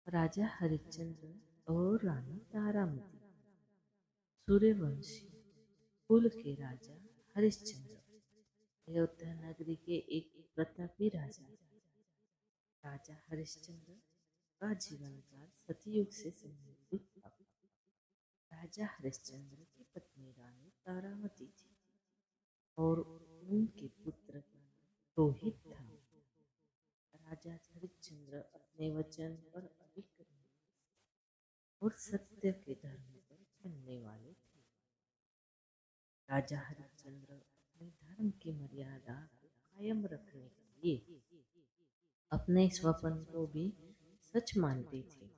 राजा हरिश्चंद्र और रानी तारामती। सूर्यवंशी कुल के राजा हरिश्चंद्र अयोध्या नगरी के एक प्रतापी राजा थे। राजा हरिश्चंद्र का जीवन काल सतयुग से संबंधित था। राजा हरिश्चंद्र की पत्नी रानी तारामती थी और उनके पुत्र का नाम रोहित था। राजा हरिश्चंद्र अपने वचन पर अडिग रहे और सत्य के धर्म पर चलने वाले थे। राजा हरिश्चंद्र अपने धर्म की मर्यादा को कायम रखने के लिए अपने स्वप्न को भी सच मानते थे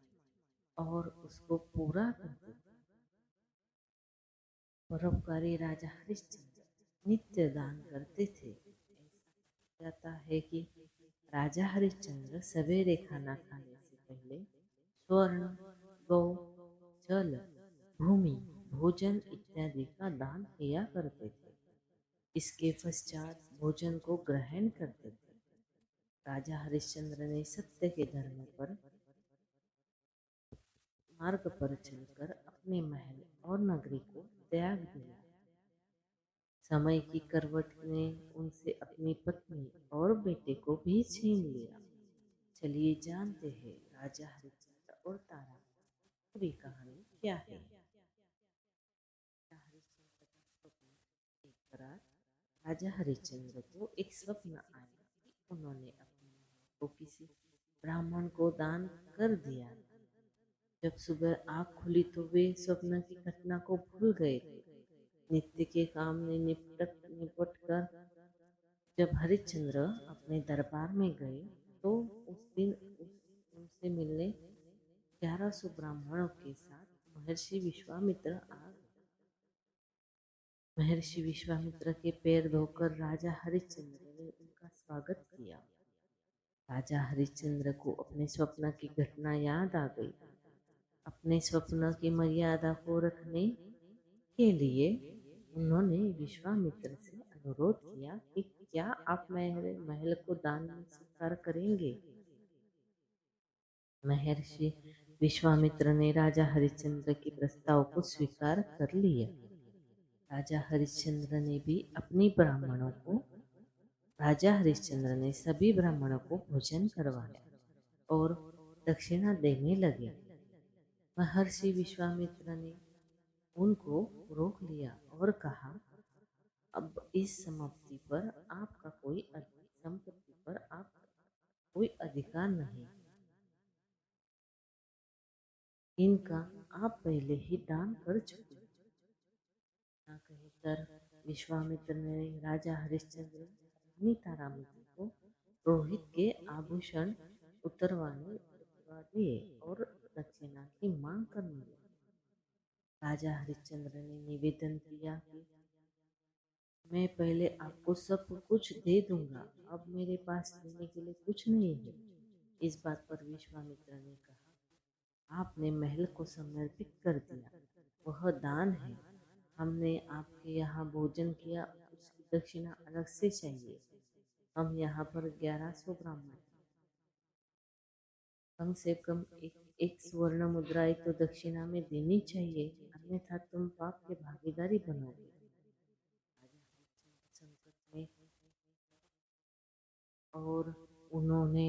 और उसको पूरा करते थे। परोपकारी राजा हरिश्चंद्र नित्य दान करते थे। ऐसा जाता है कि राजा हरिश्चंद्र सवेरे खाना खाने से पहले स्वर्ण, गौ, जल, भूमि, भोजन इत्यादि का दान किया करते थे। इसके पश्चात भोजन को ग्रहण करते थे। राजा हरिश्चंद्र ने सत्य के धर्म पर मार्ग पर चलकर अपने महल और नगरी को त्याग दिया। समय की करवट ने उनसे अपनी पत्नी और बेटे को भी छीन लिया। चलिए जानते हैं राजा हरिश्चंद्र और तारा की पूरी कहानी क्या है। राजा हरिश्चंद्र का स्वप्न। एक रात राजा हरिश्चंद्र को एक स्वप्न आया कि उन्होंने अपने महल को किसी ब्राह्मण को दान कर दिया। जब सुबह आँख खुली तो वे स्वप्न की घटना को भूल गए थे। नित्य के काम में निपट कर जब हरिश्चंद्र अपने दरबार में गए तो उस दिन उनसे मिलने 1100 ब्राह्मणों के साथ महर्षि विश्वामित्र आ गए। महर्षि विश्वामित्र के पैर धोकर राजा हरिश्चंद्र ने उनका स्वागत किया। राजा हरिश्चंद्र को अपने स्वप्न की घटना याद आ गई। अपने स्वप्न की मर्यादा को रखने के लिए उन्होंने विश्वामित्र से अनुरोध किया कि क्या आप मेरे महल को दान में स्वीकार करेंगे। महर्षि विश्वामित्र ने राजा हरिश्चंद्र के प्रस्ताव को स्वीकार कर लिया। राजा हरिश्चंद्र ने भी अपनी ब्राह्मणों को राजा हरिश्चंद्र ने सभी ब्राह्मणों को भोजन करवाया और दक्षिणा देने लगे। महर्षि विश्वामित्र ने उनको रोक लिया और कहा, अब इस समाप्ति पर आपका कोई संपत्ति पर आपका कोई अधिकार नहीं। इनका आप पहले ही दान कर चुके हैं। ना कहकर विश्वामित्र ने राजा हरिश्चंद्र रानी तारामती को रोहित के आभूषण उतरवा दिए और दक्षिणा की मांग करने लगे। राजा हरिश्चंद्र ने निवेदन किया कि मैं पहले आपको सब कुछ दे दूंगा, अब मेरे पास देने के लिए कुछ नहीं है। इस बात पर विश्वामित्र ने कहा, आपने महल को समर्पित कर दिया, वह दान है। हमने आपके यहाँ भोजन किया, उसकी दक्षिणा अलग से चाहिए। हम यहाँ पर 1100 ब्राह्मण हैं। कम से कम एक स्वर्ण मुद्राएं तो दक्षिणा में देनी चाहिए, अन्यथा तुम पाप के भागीदारी बनोगे। राजा हरिश्चंद्र संकट में और उन्होंने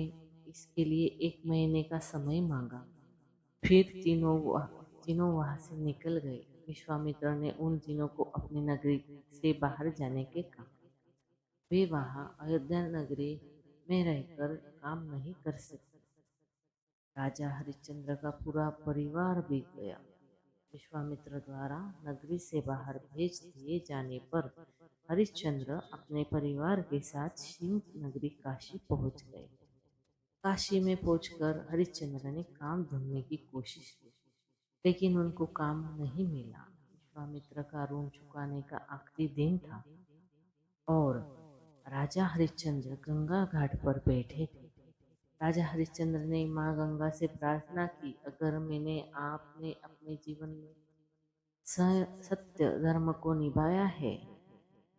इसके लिए 1 महीने का समय मांगा। फिर तीनों वहां से निकल गए। विश्वामित्र ने उन तीनों को अपनी नगरी से बाहर जाने के कहा। वे वहां अयोध्या नगरी में रहकर काम नहीं कर सकते। राजा हरिश्चंद्र का पूरा परिवार भी गया। विश्वामित्र द्वारा नगरी से बाहर भेज दिए जाने पर हरिश्चंद्र अपने परिवार के साथ शिव नगरी काशी पहुंच गए। काशी में पहुंचकर हरिश्चंद्र ने काम ढूंढने की कोशिश की, लेकिन उनको काम नहीं मिला। विश्वामित्र का ऋण चुकाने का आखिरी दिन था और राजा हरिश्चंद्र गंगा घाट पर बैठे थे। राजा हरिश्चंद्र ने माँ गंगा से प्रार्थना की, अगर आपने अपने जीवन में सत्य धर्म को निभाया है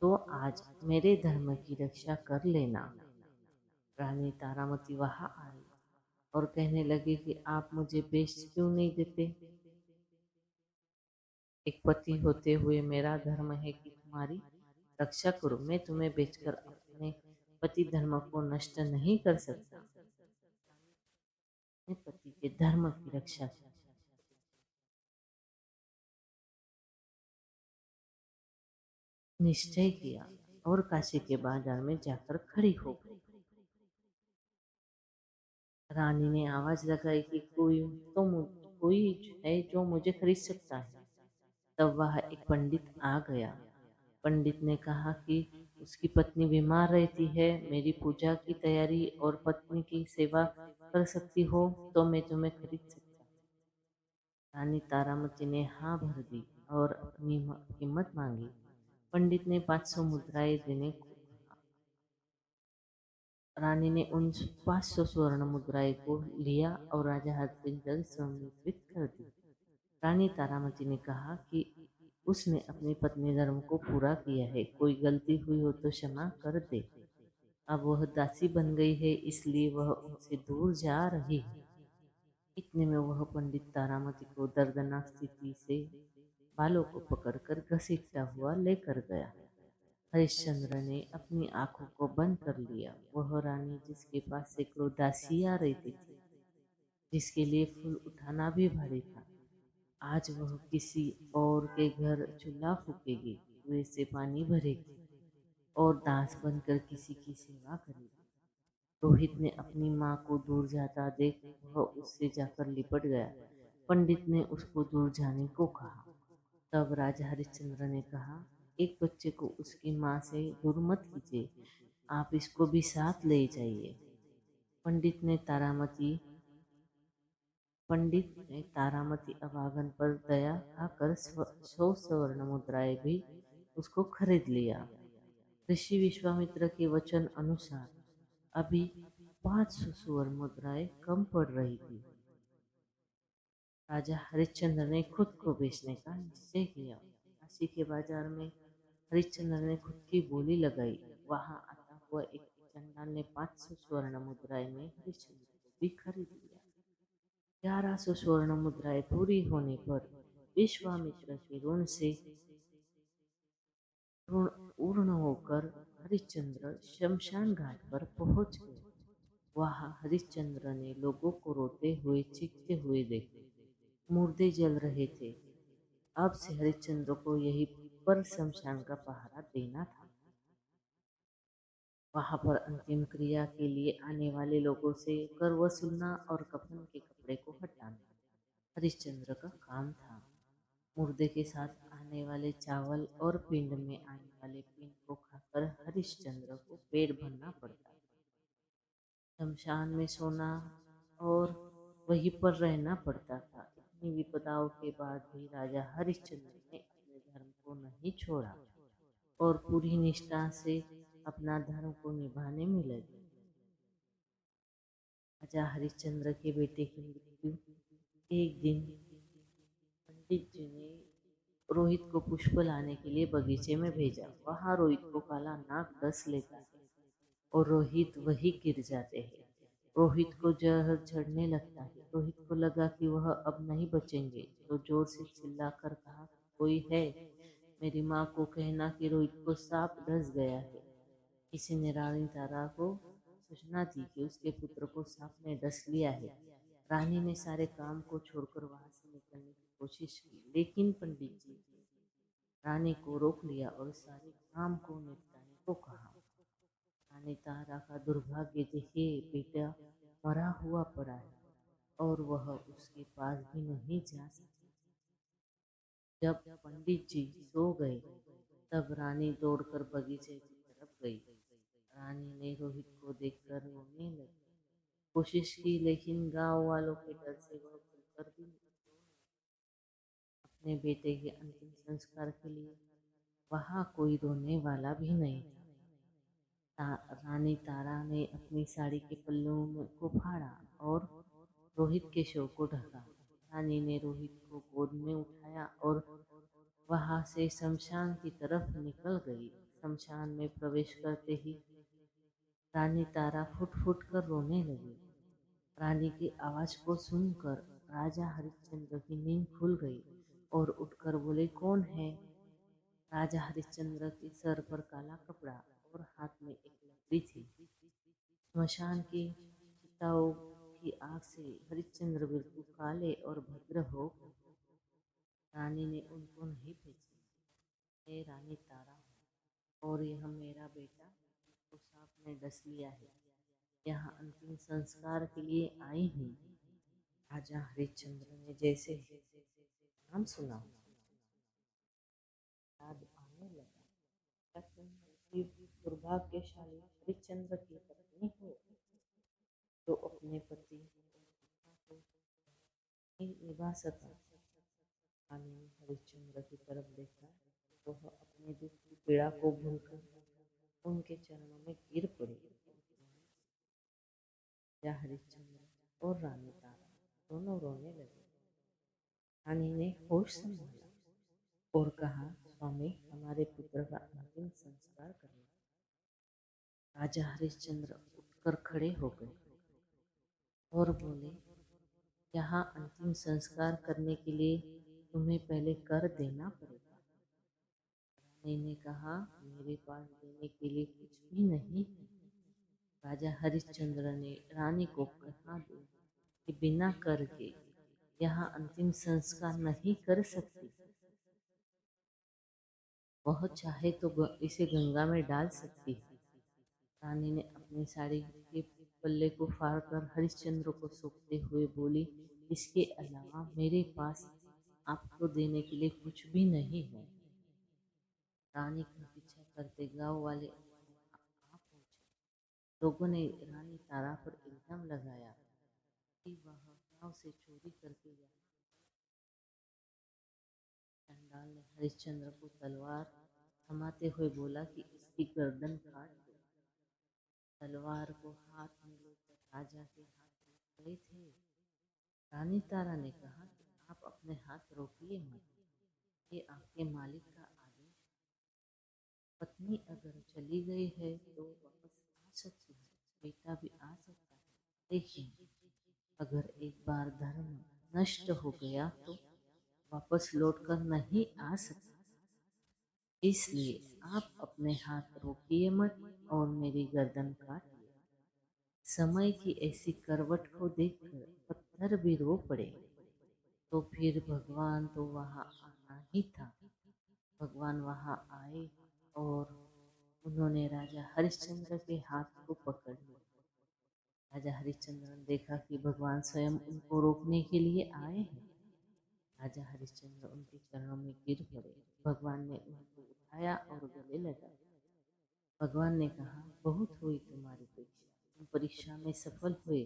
तो आज मेरे धर्म की रक्षा कर लेना। रानी तारामती वहां आई और कहने लगे कि आप मुझे बेच क्यों नहीं देते। एक पति होते हुए मेरा धर्म है कि तुम्हारी रक्षा करूं। मैं तुम्हें बेचकर अपने पति धर्म को नष्ट नहीं कर सकता। अपने पति के धर्म की रक्षा की। निश्चय किया और काशी के बाजार में जाकर खड़ी हो गई। रानी ने आवाज लगाई कि कोई है जो मुझे खरीद सकता है। तब वह एक पंडित आ गया। पंडित ने कहा कि उसकी पत्नी बीमार रहती है, मेरी पूजा की तैयारी और पत्नी की सेवा कर सकती हो तो मैं तुम्हें खरीद सकता हूँ। रानी तारामती ने हाँ भर दी और अपनी कीमत मांगी। पंडित ने 500 मुद्राएं देने को कहा। रानी ने उन 500 स्वर्ण मुद्राएं को लिया और राजा हरिश्चंद्र समर्पित कर दी। रानी तारामती ने कहा कि उसने अपनी पत्नी धर्म को पूरा किया है, कोई गलती हुई हो तो क्षमा कर दे। अब वह दासी बन गई है, इसलिए वह उनसे दूर जा रही है। इतने में वह पंडित तारामती को दर्दनाक स्थिति से बालों को पकड़कर घसीटता हुआ लेकर गया। हरिश्चंद्र ने अपनी आंखों को बंद कर लिया। वह रानी जिसके पास सैकड़ों दासियां रहती थी, जिसके लिए फूल उठाना भी भारी था, आज वह किसी और के घर चूल्हा फूकेगी, कुएं से पानी भरेगी और दास बनकर किसी की सेवा करेगी। रोहित ने अपनी माँ को दूर जाता देख वह उससे जाकर लिपट गया। पंडित ने उसको दूर जाने को कहा। तब राजा हरिश्चंद्र ने कहा, एक बच्चे को उसकी माँ से दूर मत कीजिए, आप इसको भी साथ ले जाइए। पंडित ने तारामती अभागन पर दया खाकर 100 स्वर्ण मुद्राएं भी उसको खरीद लिया। ऋषि विश्वामित्र के वचन अनुसार अभी 500 स्वर्ण मुद्राएं कम पड़ रही थी। राजा हरिश्चंद्र ने खुद को बेचने का निश्चय किया। काशी के बाजार में हरिश्चंद्र ने खुद की बोली लगाई। वहां आता हुआ एक चंडाल ने 500 स्वर्ण मुद्राएं में हरिश्चंद्र को भी खरीद लिया। 1100 स्वर्ण मुद्राएं पूरी होने पर विश्वामित्र के ऋण से ऋण पूर्ण होकर हरिश्चंद्र शमशान घाट पर पहुंच गए। वहां हरिश्चंद्र ने लोगों को रोते हुए चीखते हुए देखा। मुर्दे जल रहे थे। अब से हरिश्चंद्र को यही पर शमशान का पहरा देना था। वहां पर अंतिम क्रिया के लिए आने वाले लोगों से कर वसूलना और कफन के कपड़े को हटाना हरिश्चंद्र का काम था। मुर्दे के साथ आने वाले चावल और पिंड में आने वाले पिंड को खाकर हरिश्चंद्र को पेट भरना पड़ता। शमशान में सोना और वहीं पर रहना पड़ता था। इतनी विपदाओं के बाद भी राजा हरिश्चंद्र ने अपने धर्म को नहीं छोड़ा और पूरी निष्ठा से अपना धर्म को निभाने में लगे। राजा हरिश्चंद्र के बेटे की मृत्यु एक दिन पंडित जी ने रोहित को पुष्प लाने के लिए बगीचे में भेजा। वहां रोहित को काला नाग डस लेता है और रोहित वही गिर जाते हैं। रोहित को जहर चढ़ने लगता है। रोहित को लगा कि वह अब नहीं बचेंगे, तो जोर से चिल्लाकर कहा, कोई है? मेरी माँ को कहना कि रोहित को सांप डस गया है। किसी ने रानी तारा को सूचना दी कि उसके पुत्र को सांप ने डस लिया है। रानी ने सारे काम को छोड़कर वहां से निकलने की कोशिश की, लेकिन पंडित जी रानी को रोक लिया और सारे काम को निपटाने को कहा। रानी तारा का दुर्भाग्य देखे बेटा मरा हुआ पड़ा है और वह उसके पास भी नहीं जा सकती। जब पंडित जी सो गए तब रानी दौड़कर बगीचे की तरफ गई। रानी ने रोहित को देखकर रोने लगी। कोशिश की लेकिन गांव वालों के डर से वह खुलकर भी अपने बेटे के अंतिम संस्कार के लिए वहां कोई रोने वाला भी नहीं था। रानी तारा ने अपनी साड़ी के पल्लू को फाड़ा और रोहित के शव को ढका। रानी ने रोहित को गोद में उठाया और वहां से शमशान की तरफ निकल गई। शमशान में प्रवेश करते ही रानी तारा फुट फुट कर रोने लगी। रानी की आवाज को सुनकर राजा हरिश्चंद्र की नींद खुल गई और उठकर बोले, कौन है? राजा हरिश्चंद्र के सर पर काला कपड़ा और हाथ में एक लकड़ी थी। स्मशान की चिताओं की आग से हरिश्चंद्र बिल्कुल काले और भद्र हो गए। रानी ने उनको नहीं पहचाना। मैं रानी तारा हूँ और यह मेरा बेटा जिसको सांप ने डस लिया है। यहाँ अंतिम संस्कार के लिए आई हूँ। राजा हरिश्चंद्र ने जैसे ही नाम सुना, याद आने लगा, क्या तुम उसी दुर्भाग्यशाली हरिश्चंद्र की पत्नी हो जो अपने पति को नहीं निभा सका? रानी ने हरिश्चंद्र की तरफ देखा तो वह अपने दुख की पीड़ा को भूलकर उनके चरणों में गिर पड़ी। राजा हरिश्चंद्र और रानी तारा दोनों रोने लगे। रानी ने होश संभाला और कहा, स्वामी, हमारे पुत्र का अंतिम संस्कार करना। राजा हरिश्चंद्र उठकर खड़े हो गए और बोले, यहाँ अंतिम संस्कार करने के लिए तुम्हें पहले कर देना पड़ेगा। रानी ने कहा, मेरे पास देने के लिए कुछ भी नहीं है। राजा हरिश्चंद्र ने रानी को कहा दिया कि बिना कर के यहाँ अंतिम संस्कार नहीं कर सकती। वह चाहे तो इसे गंगा में डाल सकती है। रानी ने अपनी साड़ी के पल्ले को फाड़कर हरिश्चंद्र को सौंपते हुए बोली, इसके अलावा मेरे पास आपको देने के लिए कुछ भी नहीं है। रानी का पीछा करते गांव वाले आ पहुंचे। लोगों ने रानी तारा पर इल्जाम लगाया कि वह गांव से चोरी करके यहाँ। चंडाल ने हरिश्चंद्र को तलवार थमाते हुए बोला कि इसकी गर्दन काट दो। तलवार को हाथ में लेकर राजा के हाथ रुक गए थे। रानी तारा ने कहा कि आप अपने हाथ रोकिए मत, ये आपके मालिक का आदेश है। पत्नी अगर चली गई है तो वापस आ सकती है, बेटा भी आ सकता है, लेकिन अगर एक बार धर्म नष्ट हो गया तो वापस लौटकर नहीं आ सकता। इसलिए आप अपने हाथ रोकिए मत और मेरी गर्दन काटिए। समय की ऐसी करवट को देखकर पत्थर भी रो पड़े। तो फिर भगवान तो वहां आना ही था। भगवान वहां आए और उन्होंने राजा हरिश्चंद्र के हाथ को पकड़ लिया। राजा हरिश्चंद्र ने देखा कि भगवान स्वयं उनको रोकने के लिए आए हैं। राजा हरिश्चंद्र उनके चरणों में गिर पड़े। भगवान ने उनको उठाया और गले लगाया। भगवान ने कहा, बहुत हुई तुम्हारी परीक्षा, तुम परीक्षा में सफल हुए।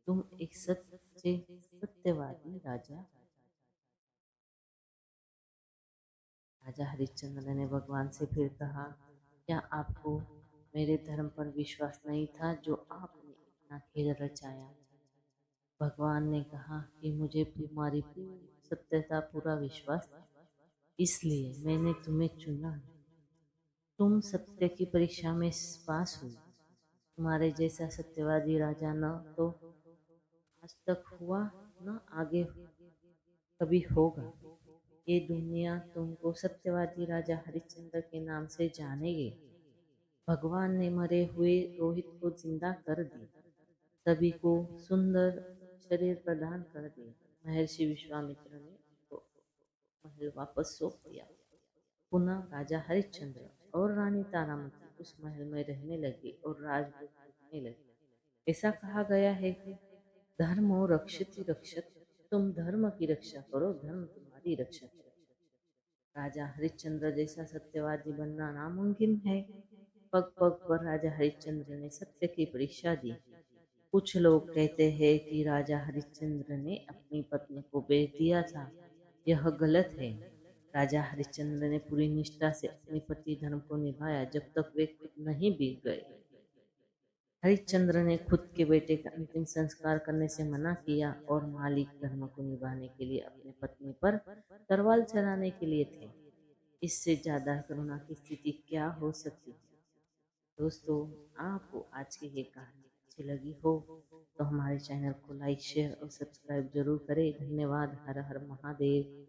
तुम एक सच्चे सत्यवादी राजा। राजा हरिश्चंद्र ने भगवान से फिर कहा, क्या आपको मेरे धर्म पर विश्वास नहीं था जो आपने इतना खेल रचाया? भगवान ने कहा कि मुझे तुम्हारी पूरी सत्यता पूरा विश्वास था, इसलिए मैंने तुम्हें चुना है। तुम सत्य की परीक्षा में पास हुई। तुम्हारे जैसा सत्यवादी राजा न तो आज तक हुआ, न आगे कभी होगा। ये दुनिया तुमको सत्यवादी राजा हरिश्चंद्र के नाम से जानेगी। भगवान ने मरे हुए रोहित को जिंदा कर दिया, सभी को सुंदर शरीर प्रदान कर दिया। महर्षि विश्वामित्र ने उसको महल वापस सौंप दिया। पुनः राजा हरिश्चंद्र और रानी तारामती उस महल में रहने लगे और राजभोग भोगने लगे। ऐसा कहा गया है कि धर्मो रक्षति रक्षत, तुम धर्म की रक्षा करो, धर्म तुम्हारी रक्षा करो। राजा हरिश्चंद्र जैसा सत्यवादी बनना नामुमकिन है। पग पग पर राजा हरिश्चंद्र ने सत्य की परीक्षा दी। कुछ लोग कहते हैं कि राजा हरिश्चंद्र ने अपनी पत्नी को बेच दिया था। यह गलत है। राजा हरिश्चंद्र ने पूरी निष्ठा से अपने पति धर्म को निभाया जब तक वे खुद नहीं बीत गए। हरिश्चंद्र ने खुद के बेटे का अंतिम संस्कार करने से मना किया और मालिक धर्म को निभाने के लिए अपने पत्नी पर तलवार चलाने के लिए थे। इससे ज्यादा करुणा की स्थिति क्या हो सकती है? दोस्तों, आपको आज की ये कहानी अच्छी लगी हो तो हमारे चैनल को लाइक शेयर और सब्सक्राइब जरूर करें। धन्यवाद। हर हर महादेव।